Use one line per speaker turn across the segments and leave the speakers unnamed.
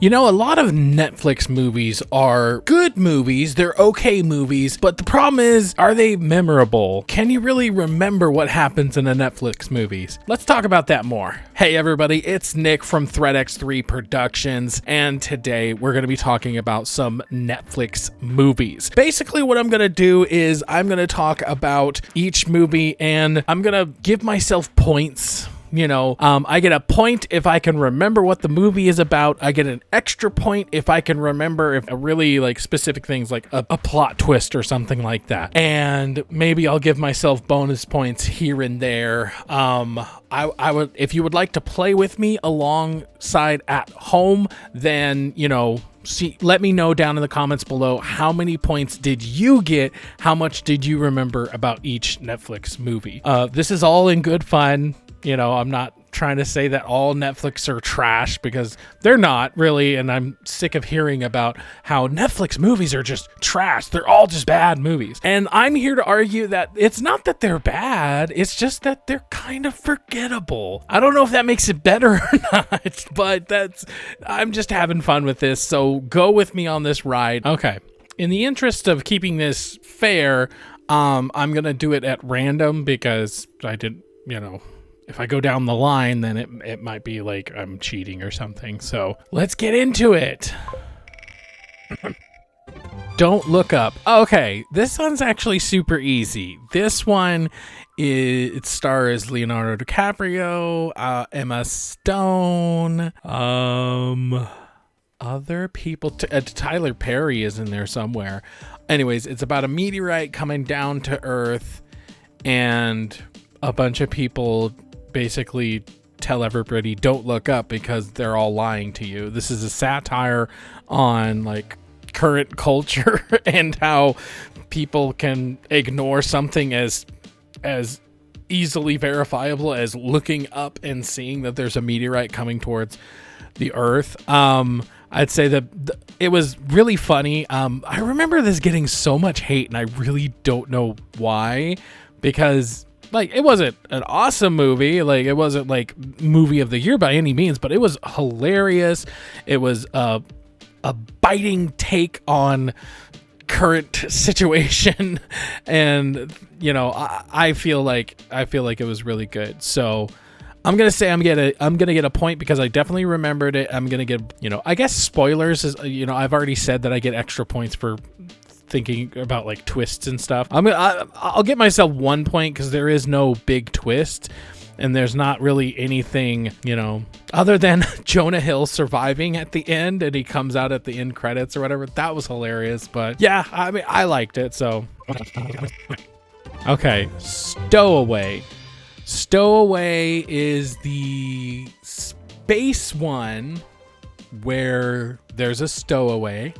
You know, a lot of Netflix movies are good movies, they're okay movies, but the problem is, are they memorable? Can you really remember what happens in the Netflix movies? Let's talk about that more. Hey everybody, it's Nick from ThreadX3 Productions, and today we're going to be talking about some Netflix movies. Basically what I'm going to do is I'm going to talk about each movie and I'm going to give myself points. You know, I get a point if I can remember what the movie is about. I get an extra point if I can remember if a really like specific things like a plot twist or something like that. And maybe I'll give myself bonus points here and there. I would, if you would like to play with me alongside at home, then, you know, let me know down in the comments below, how many points did you get? How much did you remember about each Netflix movie? This is all in good fun. You know, I'm not trying to say that all Netflix are trash, because they're not really, and I'm sick of hearing about how Netflix movies are just trash. They're all just bad movies. And I'm here to argue that it's not that they're bad, it's just that they're kind of forgettable. I don't know if that makes it better or not, but I'm just having fun with this, so go with me on this ride. Okay, in the interest of keeping this fair, I'm gonna do it at random because I didn't, you know, if I go down the line, then it might be like I'm cheating or something. So let's get into it. Don't Look Up. Okay, this one's actually super easy. This one it stars Leonardo DiCaprio, Emma Stone, other people. Tyler Perry is in there somewhere. Anyways, it's about a meteorite coming down to Earth, and a bunch of people basically tell everybody don't look up because they're all lying to you. This is a satire on like current culture and how people can ignore something as easily verifiable as looking up and seeing that there's a meteorite coming towards the Earth. I'd say that it was really funny. I remember this getting so much hate, and I really don't know why, because like, it wasn't an awesome movie. Like, it wasn't like movie of the year by any means, but it was hilarious. It was a biting take on current situation. And, you know, I feel like it was really good. So I'm going to say I'm going to get a point because I definitely remembered it. I'm going to get, you know, I guess spoilers is, you know, I've already said that I get extra points for thinking about like twists and stuff. I'll get myself 1 point because there is no big twist, and there's not really anything, you know, other than Jonah Hill surviving at the end and he comes out at the end credits or whatever. That was hilarious. But yeah, I mean, I liked it. So okay, Stowaway. Stowaway is the space one where there's a stowaway.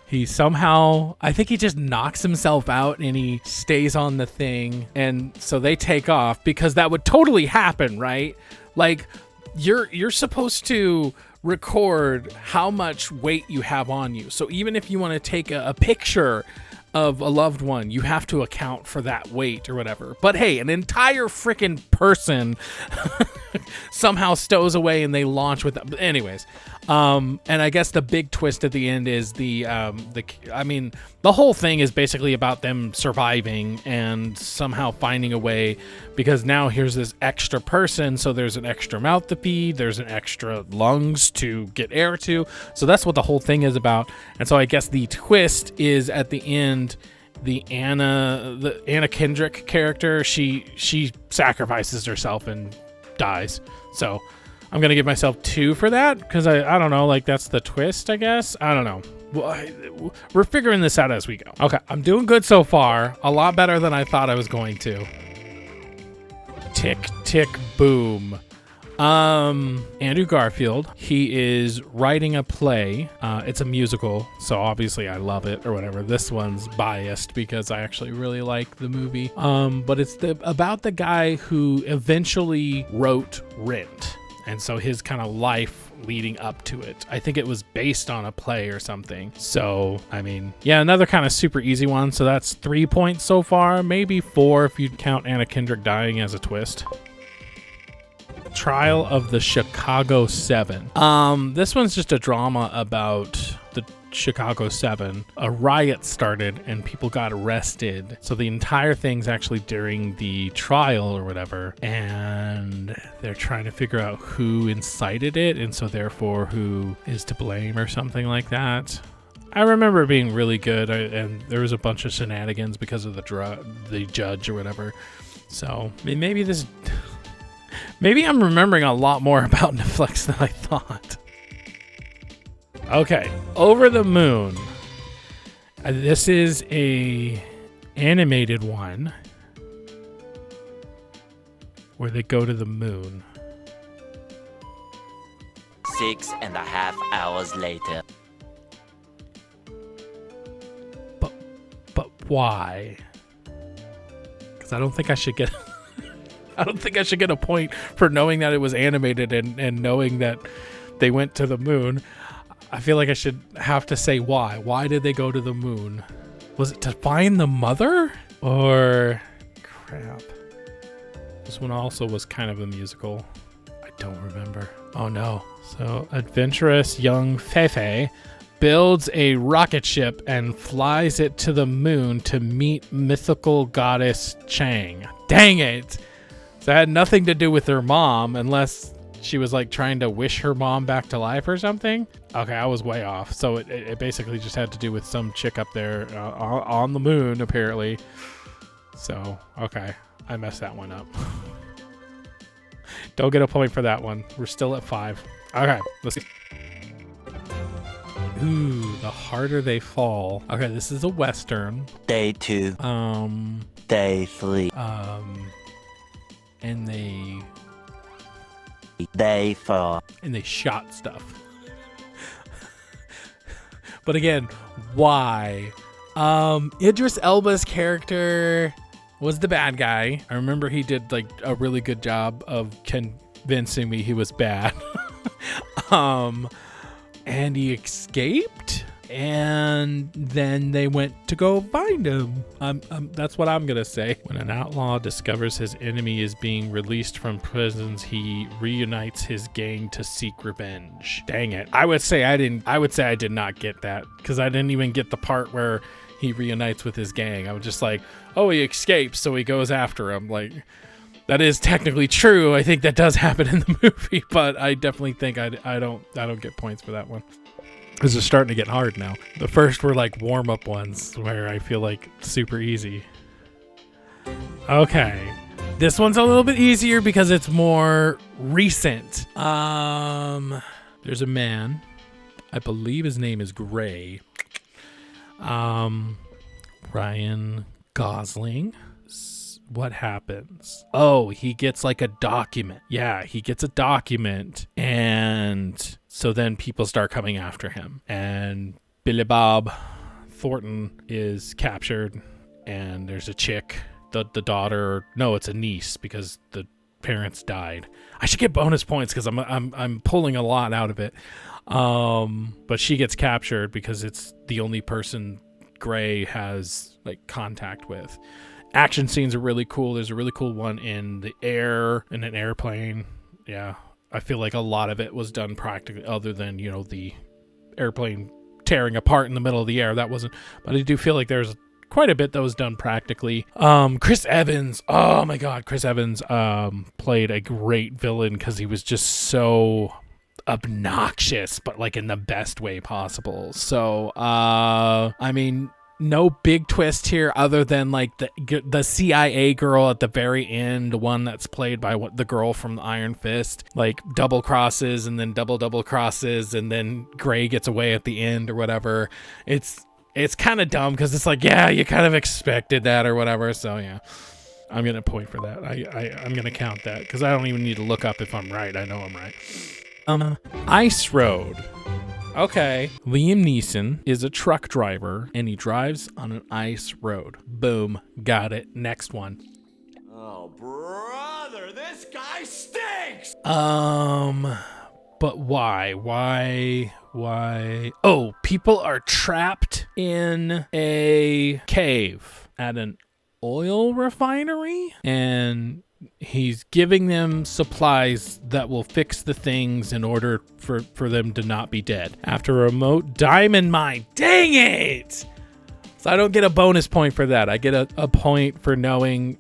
He somehow, I think he just knocks himself out and he stays on the thing. And so they take off because that would totally happen, right? Like you're supposed to record how much weight you have on you. So even if you want to take a picture of a loved one, you have to account for that weight or whatever. But hey, an entire freaking person somehow stows away and they launch with them. Anyways, and I guess the big twist at the end is I mean, the whole thing is basically about them surviving and somehow finding a way, because now here's this extra person, so there's an extra mouth to feed, there's an extra lungs to get air to. So that's what the whole thing is about. And so I guess the twist is at the end, the Anna Kendrick character, she sacrifices herself and dies. So I'm gonna give myself 2 for that because I don't know, like that's the twist, I guess. I don't know. We're figuring this out as we go. Okay, I'm doing good so far. A lot better than I thought I was going to. Tick, tick, boom. Andrew Garfield, he is writing a play. It's a musical, so obviously I love it or whatever. This one's biased because I actually really like the movie. But it's about the guy who eventually wrote Rent. And so his kind of life leading up to it. I think it was based on a play or something. So, I mean, yeah, another kind of super easy one. So that's 3 points so far, maybe 4 if you count Anna Kendrick dying as a twist. Trial of the Chicago 7. This one's just a drama about the Chicago 7. A riot started and people got arrested. So the entire thing's actually during the trial or whatever. And they're trying to figure out who incited it. And so therefore who is to blame or something like that. I remember it being really good. And there was a bunch of shenanigans because of the judge or whatever. So maybe I'm remembering a lot more about Netflix than I thought. Okay, Over the Moon. This is a animated one where they go to the moon.
6.5 hours later.
But why? Because I don't think I should get a point for knowing that it was animated and knowing that they went to the moon. I feel like I should have to say why. Why did they go to the moon? Was it to find the mother? Or crap. This one also was kind of a musical. I don't remember. Oh no. So adventurous young Feifei builds a rocket ship and flies it to the moon to meet mythical goddess Chang. Dang it. So it had nothing to do with her mom unless she was like trying to wish her mom back to life or something. Okay, I was way off. So it basically just had to do with some chick up there on the moon, apparently. So, okay, I messed that one up. Don't get a point for that one. We're still at 5. Okay, let's see. Ooh, The Harder They Fall. Okay, this is a Western.
Day 2. Day 3.
And they
Day 4.
And they shot stuff. But again, why? Idris Elba's character was the bad guy. I remember he did like a really good job of convincing me he was bad. And he escaped. And then they went to go find him. That's what I'm going to say. When an outlaw discovers his enemy is being released from prisons, he reunites his gang to seek revenge. Dang it. I would say I did not get that because I didn't even get the part where he reunites with his gang. I was just like, oh, he escapes, so he goes after him. Like, that is technically true. I think that does happen in the movie, but I definitely think I don't get points for that one. This is starting to get hard now. The first were like warm-up ones where I feel like super easy. Okay. This one's a little bit easier because it's more recent. There's a man. I believe his name is Gray. Ryan Gosling. What happens? Oh, he gets like a document. Yeah, he gets a document, and so then people start coming after him. And Billy Bob Thornton is captured, and there's a chick, the daughter. No, it's a niece because the parents died. I should get bonus points because I'm pulling a lot out of it. But she gets captured because it's the only person Gray has like contact with. Action scenes are really cool. There's a really cool one in the air, in an airplane. Yeah, I feel like a lot of it was done practically, other than, you know, the airplane tearing apart in the middle of the air. That wasn't, but I do feel like there's quite a bit that was done practically. Chris Evans. Oh my God, Chris Evans played a great villain because he was just so obnoxious, but like in the best way possible. So, I mean, no big twist here other than like the CIA girl at the very end, one that's played by the girl from Iron Fist, like double crosses and then double crosses, and then Gray gets away at the end or whatever. It's kind of dumb because it's like, yeah, you kind of expected that or whatever. So yeah, I'm gonna point for that. I'm gonna count that because I don't even need to look up if I'm right. I know I'm right. Ice Road. Okay. Liam Neeson is a truck driver, and he drives on an ice road. Boom. Got it. Next one.
Oh, brother, this guy stinks!
But why? Why? Oh, people are trapped in a cave at an oil refinery, and he's giving them supplies that will fix the things in order for them to not be dead. After a remote diamond mine. Dang it! So I don't get a bonus point for that. I get a point for knowing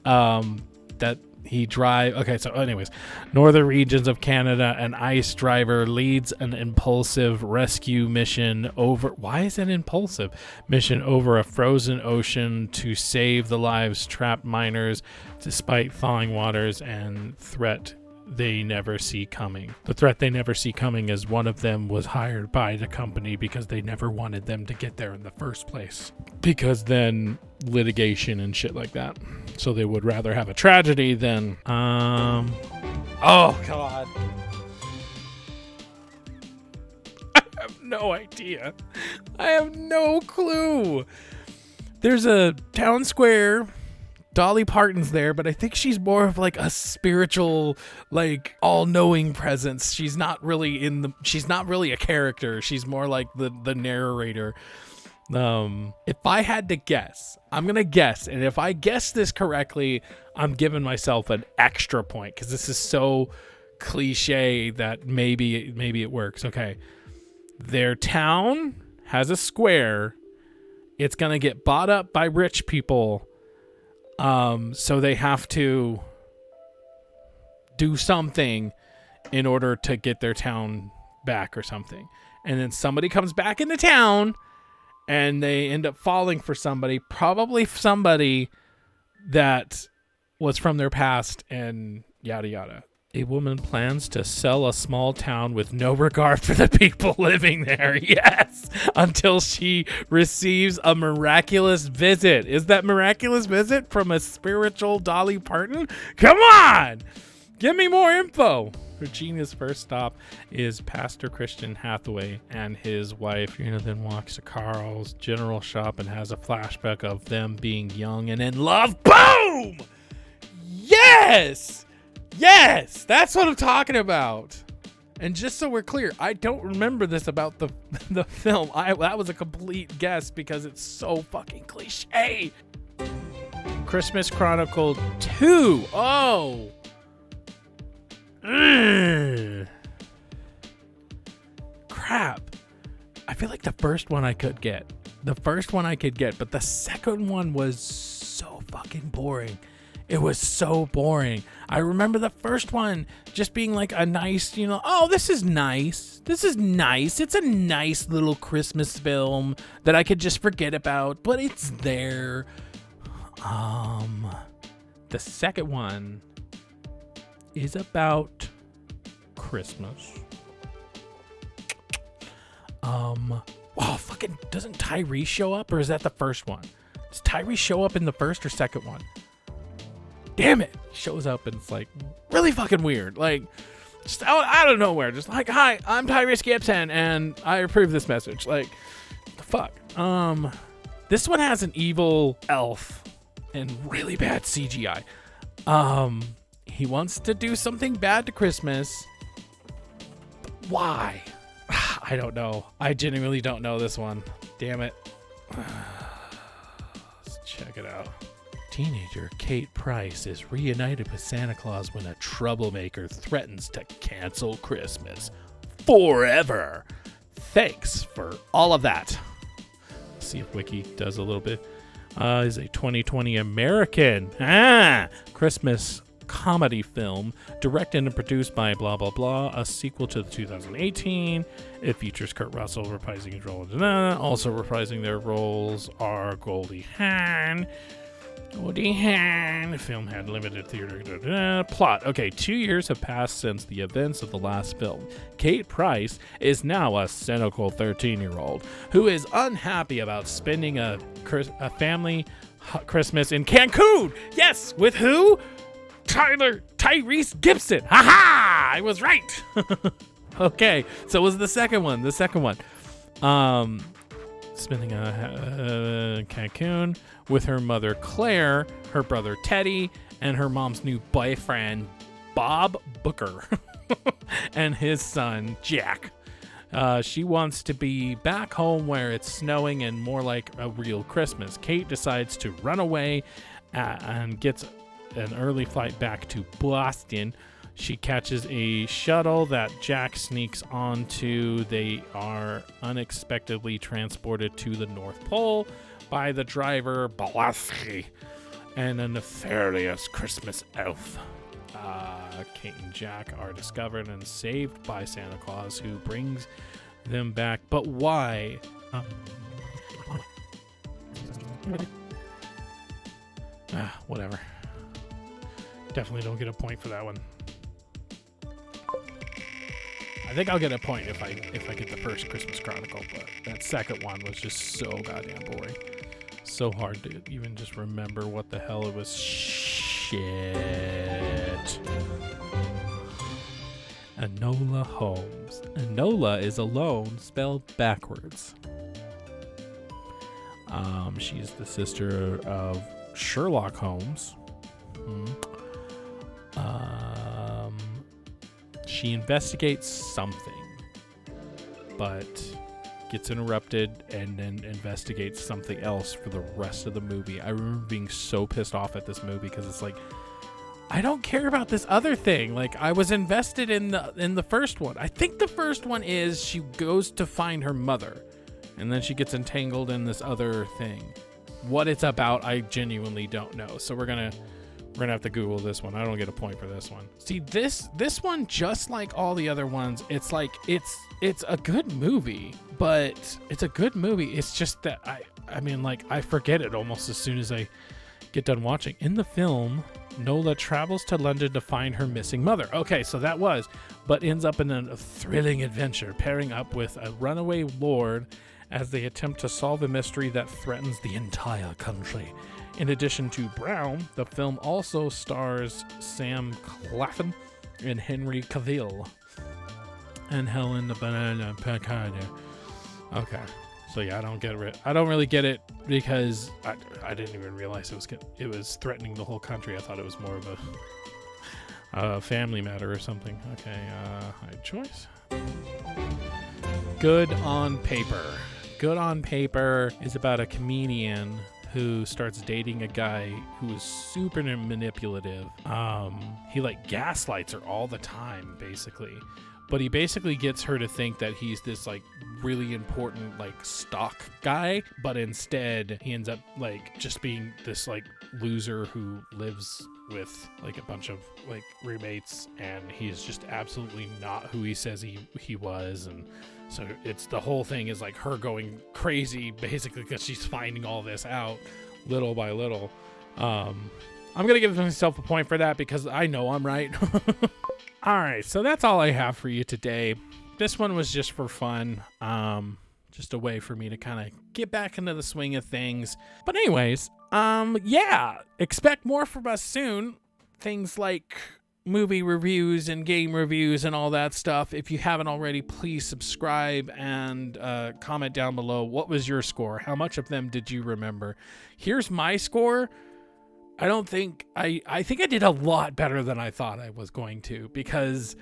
that he drive. Okay, so anyways, northern regions of Canada, an ice driver leads an impulsive rescue mission over. Why is it impulsive? Mission over a frozen ocean to save the lives trapped miners despite thawing waters and threat they never see coming. The threat they never see coming is one of them was hired by the company because they never wanted them to get there in the first place. Because then litigation and shit like that. So they would rather have a tragedy than oh god. I have no idea. I have no clue. There's a town square. Dolly Parton's there, but I think she's more of like a spiritual, like all-knowing presence. She's not really a character. She's more like the narrator. If I had to guess, I'm going to guess. And if I guess this correctly, I'm giving myself an extra point because this is so cliche that maybe it works. Okay. Their town has a square. It's going to get bought up by rich people. So they have to do something in order to get their town back or something. And then somebody comes back into town and they end up falling for somebody, probably somebody that was from their past and yada yada. A woman plans to sell a small town with no regard for the people living there. Yes, until she receives a miraculous visit. Is that miraculous visit from a spiritual Dolly Parton? Come on, give me more info. Regina's first stop is Pastor Christian Hathaway and his wife. Then walks to Carl's general shop and has a flashback of them being young and in love. Boom! Yes! Yes, that's what I'm talking about. And just so we're clear, I don't remember this about the film. That was a complete guess because it's so fucking cliche. Christmas Chronicle 2. Oh. Crap. I feel like the first one I could get. But the second one was so fucking boring. It was so boring. I remember the first one just being like a nice, oh, this is nice. It's a nice little Christmas film that I could just forget about, but it's there. The second one is about Christmas. Wow, fucking, doesn't Tyrese show up, or is that the first one? Does Tyrese show up in the first or second one? Damn it, he shows up and it's like really fucking weird, like just out of nowhere, just like, hi, I'm Tyrese Gibson and I approve this message. Like, the fuck. This one has an evil elf and really bad CGI. He wants to do something bad to Christmas. Why? I don't know. I genuinely don't know this one. Damn it. Let's check it out. Teenager Kate Price is reunited with Santa Claus when a troublemaker threatens to cancel Christmas forever. Thanks for all of that. Let's see if Wiki does a little bit. Is a 2020 American Christmas comedy film directed and produced by blah blah blah, a sequel to the 2018. It features Kurt Russell reprising his role. Also reprising their roles are Goldie Hawn. The film had limited theater. Plot. Okay, 2 years have passed since the events of the last film. Kate Price is now a cynical 13-year-old who is unhappy about spending a family Christmas in Cancun. Yes, with who? Tyrese Gibson. Haha! I was right. Okay, so it was the second one. Spending Cancun with her mother Claire, her brother Teddy, and her mom's new boyfriend Bob Booker and his son Jack. She wants to be back home where it's snowing and more like a real Christmas. Kate decides to run away and gets an early flight back to Boston. She catches a shuttle that Jack sneaks onto. They are unexpectedly transported to the North Pole by the driver, Blasky, and a nefarious Christmas elf. Kate and Jack are discovered and saved by Santa Claus, who brings them back. But why? Whatever. Definitely don't get a point for that one. I think I'll get a point if I get the first Christmas Chronicle, but that second one was just so goddamn boring. So hard to even just remember what the hell it was. Shit. Enola Holmes. Enola is alone, spelled backwards. She's the sister of Sherlock Holmes. She investigates something, but gets interrupted and then investigates something else for the rest of the movie. I remember being so pissed off at this movie because it's like, I don't care about this other thing. Like, I was invested in the first one. I think the first one is she goes to find her mother, and then she gets entangled in this other thing. What it's about, I genuinely don't know. So we're gonna have to Google this one. I don't get a point for this one. See, this one, just like all the other ones, it's like it's a good movie, but it's a good movie. It's just that I mean, like, I forget it almost as soon as I get done watching. In the film, Nola travels to London to find her missing mother. Okay, so that was, but ends up in a thrilling adventure, pairing up with a runaway lord as they attempt to solve a mystery that threatens the entire country. In addition to Brown, the film also stars Sam Claflin and Henry Cavill and Helen the Banana Picardo. Okay, so yeah, I don't really get it because I didn't even realize it was threatening the whole country. I thought it was more of a family matter or something. Okay, high choice. Good on Paper. Good on Paper is about a comedian who starts dating a guy who is super manipulative. He like gaslights her all the time, basically. But he basically gets her to think that he's this like really important like stock guy, but instead he ends up like just being this like loser who lives with like a bunch of like roommates, and he's just absolutely not who he says he was. And so it's the whole thing is like her going crazy basically because she's finding all this out little by little. I'm gonna give myself a point for that because I know I'm right. All right, so that's all I have for you today. This one was just for fun, just a way for me to kind of get back into the swing of things. But anyways, yeah, expect more from us soon. Things like movie reviews and game reviews and all that stuff. If you haven't already, please subscribe and comment down below. What was your score? How much of them did you remember? Here's my score. I think I did a lot better than I thought I was going to, because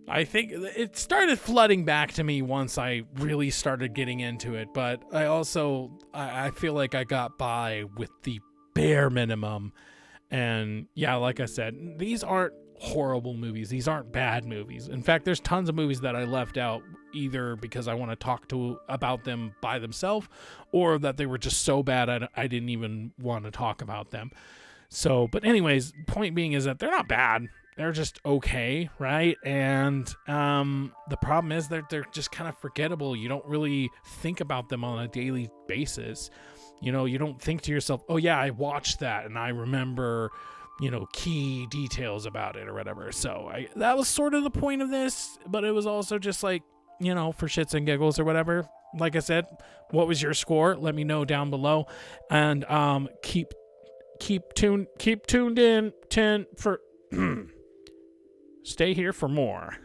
I think it started flooding back to me once I really started getting into it. But I feel like I got by with the bare minimum. And yeah, like I said, these aren't horrible movies. These aren't bad movies. In fact, there's tons of movies that I left out either because I want to talk about them by themselves, or that they were just so bad I didn't even want to talk about them. So, but anyways, point being is that they're not bad. They're just okay, right? And the problem is that they're just kind of forgettable. You don't really think about them on a daily basis. You know, you don't think to yourself, oh yeah, I watched that and I remember, key details about it or whatever. So that was sort of the point of this, but it was also just like, for shits and giggles or whatever. Like I said, what was your score? Let me know down below. And keep tuned in for stay here for more.